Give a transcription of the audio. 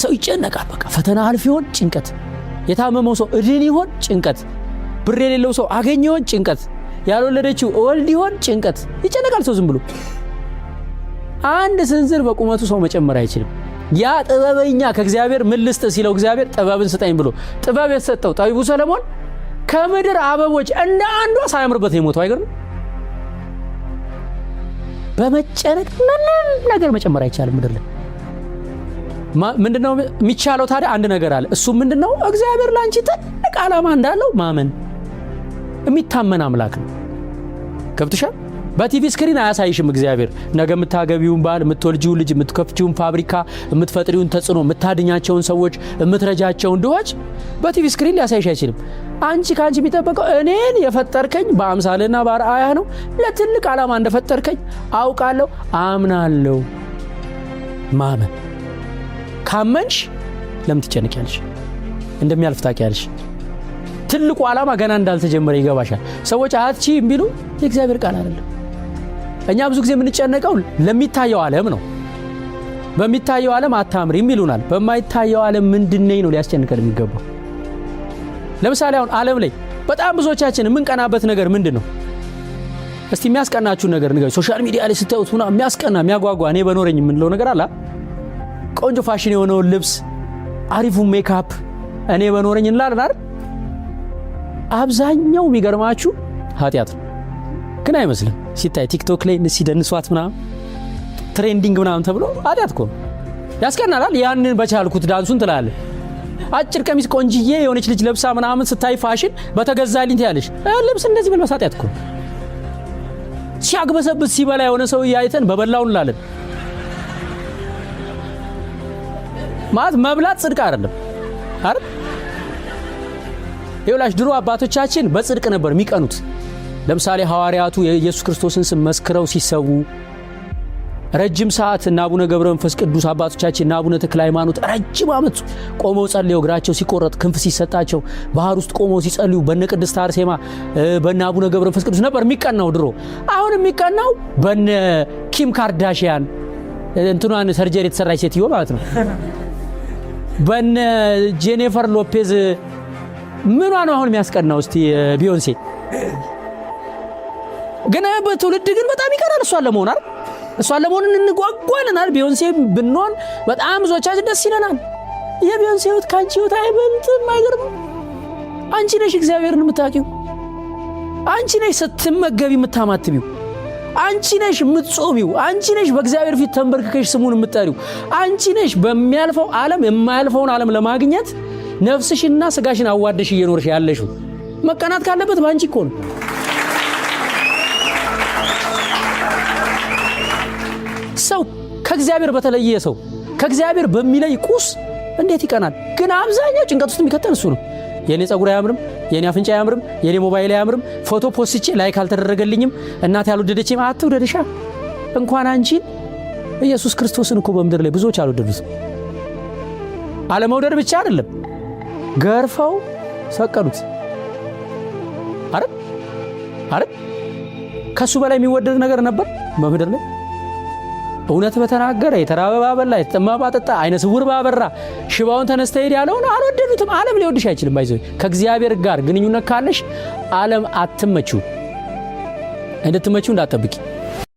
ሰው ይጨነቃል። በቃ ፈተና አልፍ ይሆን ጭንቀት፣ የታመመው ሰው እድን ይሆን ጭንቀት፣ ብር የሌለው ሰው አገኘ ይሆን ጭንቀት፣ ያልወለደችው ወልድ ይሆን ጭንቀት፣ ይጨነቃል ሰው ዝም ብሎ። አንድ ስንዝር በቁመቱ ሰው መጨመር አይችልም። ያ ጥበበኛ ከእግዚአብሔር ምን ልስጥ ሲለው እግዚአብሔር ጥበብን ስጠኝ ብሎ ጥበብ የሰጠው ጠቢቡ ሰለሞን ከምድር አበቦች እንደ አንዷ ሳያምርበት የሞተው አይገርም? በመጨነቅ ምንም ነገር መጨመር አይቻልም ምድር ላይ። ምንድነው የሚቻለው ታዲያ? አንድ ነገር አለ። እሱ ምንድነው? እግዚአብሔር ላንቺ ትልቅ ዓላማ እንዳለው ማመን። የሚታመን አምላክ ነው። ገብቶሻል? በቲቪ ስክሪን አያሳይሽም እግዚአብሔር ነገ የምታገቢውን ባል፣ የምትወልጂውን ልጅ፣ የምትከፍቺውን ፋብሪካ፣ የምትፈጥሪውን ተጽዕኖ፣ የምታድኛቸውን ሰዎች፣ የምትረጃቸውን ድሆች በቲቪ ስክሪን ሊያሳይሽ አይችልም። ካንቺ የሚጠበቀው እኔን የፈጠርከኝ በአምሳልና በአርአያህ ነው፣ ለትልቅ ዓላማ እንደፈጠርከኝ አውቃለሁ፣ አምናለሁ። ማመን። ካመንሽ ለምን ትጨነቂያለሽ? እንደሚያልፍ ታውቂያለሽ። ትልቁ ዓላማ ገና እንዳልተጀመረ ይገባሻል። ሰዎች አትችይም ቢሉ የእግዚአብሔር ቃል አይደለም። እኛ ብዙ ጊዜ የምንጨነቀው ለሚታየው ዓለም ነው። በሚታየው ዓለም አታምሪም ይሉናል። በማይታየው ዓለም ምንድነኝ ነው ሊያስጨንቀን የሚገባው። ለምሳሌ አሁን ዓለም ላይ በጣም ብዙዎቻችን የምንቀናበት ነገር ምንድነው? እስቲ የሚያስቀናችሁ ነገር ንገሩ። ሶሻል ሚዲያ ላይ ስታዩት የሚያስቀና የሚያጓጓ እኔ በኖረኝ የምንለው ነገር አለ። ቆንጆ ፋሽን የሆነውን ልብስ፣ አሪፉ ሜካፕ እኔ በኖረኝ እንላለን አይደል? አብዛኛው የሚገርማችሁ ኃጢአት ነው። ግን አይመስልም ሲታይ ቲክቶክ ላይ ሲደንሷት ምናምን ትሬንዲንግ ምናምን ተብሎ ኃጢአት እኮ ያስቀናል። ያንን በቻልኩት ዳንሱን ትላለህ። አጭር ቀሚስ ቆንጅዬ የሆነች ልጅ ለብሳ ምናምን ስታይ ፋሽን በተገዛልኝ ትያለሽ። ልብስ እንደዚህ መልበስ ኃጢአት እኮ። ሲያግበሰብስ ሲበላ የሆነ ሰው ያይተን በበላው እንላለን። ማለት መብላት ጽድቅ አይደለም አይደል? ይኸውላሽ ድሮ አባቶቻችን በጽድቅ ነበር የሚቀኑት። ለምሳሌ ሐዋርያቱ የኢየሱስ ክርስቶስን ስም መስክረው ሲሰዉ ረጅም ሰዓት እና አቡነ ገብረ መንፈስ ቅዱስ አባቶቻችን እና አቡነ ተክለ ሃይማኖት ረጅም ዓመት ቆመው ጸልየው እግራቸው ሲቆረጥ ክንፍ ሲሰጣቸው ባህር ውስጥ ቆመው ሲጸልዩ በነ ቅድስት አርሴማ በነ አቡነ ገብረ መንፈስ ቅዱስ ነበር የሚቀናው ድሮ። አሁን የሚቀናው በነ ኪም ካርዳሺያን እንትኗን ሰርጀሪ የተሰራች ሴትዮ ማለት ነው። በነ ጄኒፈር ሎፔዝ ምኗ ነው አሁን የሚያስቀናው? እስቲ ቢዮንሴ ግን በትውልድ ግን በጣም ይቀናል እሷን ለመሆን አይደል? እሷን ለመሆን እንጓጓለን አይደል? ቢዮንሴ ብንሆን በጣም ብዙዎቻችን ደስ ይለናል። የቢዮንሴ ህይወት ካንቺ ህይወት አይበልጥም። አይገርምም? አንቺ ነሽ እግዚአብሔርን የምታውቂው። አንቺ ነሽ ስትመገቢ የምታማትቢው። አንቺ ነሽ የምትጾሚው። አንቺ ነሽ በእግዚአብሔር ፊት ተንበርክከሽ ስሙን የምትጠሪው። አንቺ ነሽ በሚያልፈው ዓለም የማያልፈውን ዓለም ለማግኘት ነፍስሽና ስጋሽን አዋደሽ እየኖርሽ ያለሽው። መቀናት ካለበት ባንቺ እኮ ነው። ሰው ከእግዚአብሔር በተለየ ሰው ከእግዚአብሔር በሚለይ ቁስ እንዴት ይቀናል? ግን አብዛኛው ጭንቀት ውስጥ የሚከተል እሱ ነው። የኔ ጸጉር አያምርም፣ የኔ አፍንጫ አያምርም፣ የኔ ሞባይል አያምርም፣ ፎቶ ፖስቼ ላይክ አልተደረገልኝም፣ እናት ያልወደደችኝ አትውደድሻ። እንኳን አንቺን ኢየሱስ ክርስቶስን እኮ በምድር ላይ ብዙዎች አልወደዱት። አለመውደድ ብቻ አይደለም ገርፈው ሰቀሉት አይደል? ከሱ በላይ የሚወደድ ነገር ነበር በምድር ላይ? እውነት በተናገረ የተራበ ባበላ የተጠማ ባጠጣ አይነ ስውር ባበራ ሽባውን ተነስተ ሄድ ያለውን አልወደዱትም። ዓለም ሊወድሽ አይችልም። ባይዘው ከእግዚአብሔር ጋር ግንኙነት ካለሽ ዓለም አትመቹ። እንድትመቹ እንዳትጠብቂ።